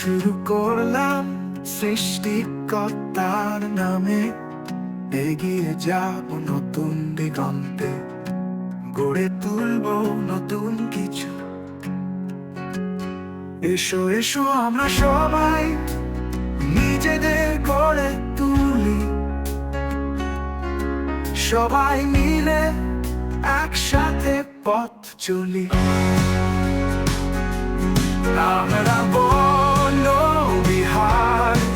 শুরু করলাম সৃষ্টিকর্তার নামে, এগিয়ে যাব নতুন দিগন্তে, গড়ে তুলব নতুন কিছু। এসো এসো আমরা সবাই নিজেদের গড়ে তুলি, সবাই মিলে একসাথে পথ চলি। আমরা বনবিহার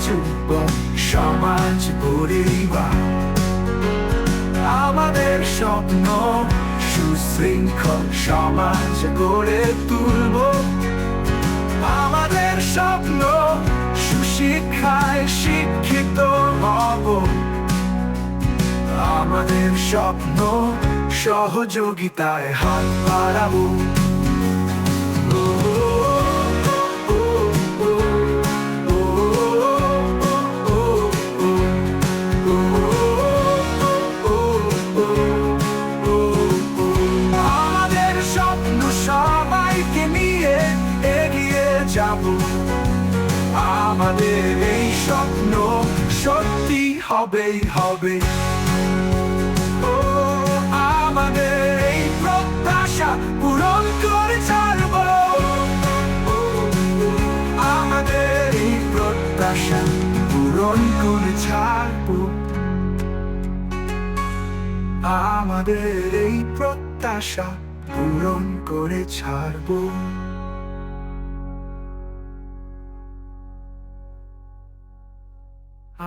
যুবক সমাজ পরিবার, আমাদের স্বপ্ন সুশৃঙ্খল সমাজ গড়ে তুলব। আমাদের স্বপ্ন সুশিক্ষায় শিক্ষিত হব, আমাদের স্বপ্ন সহযোগিতায় হাত বাড়াবো। আমাদের স্বপ্ন সবাইকে নিয়ে এগিয়ে যাব, আমাদের এই স্বপ্ন সত্যি হবেই হবে। আমাদের এই প্রত্যাশা পূরণ করে ছাড়ব, আমাদের এই প্রত্যাশা পূরণ করে ছাড়ব, আমাদের এই প্রত্যাশা পূরণ করে ছাড়ব।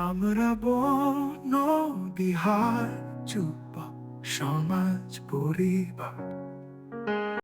আমরা বনবিহার যুবক সমাজ পরিবার।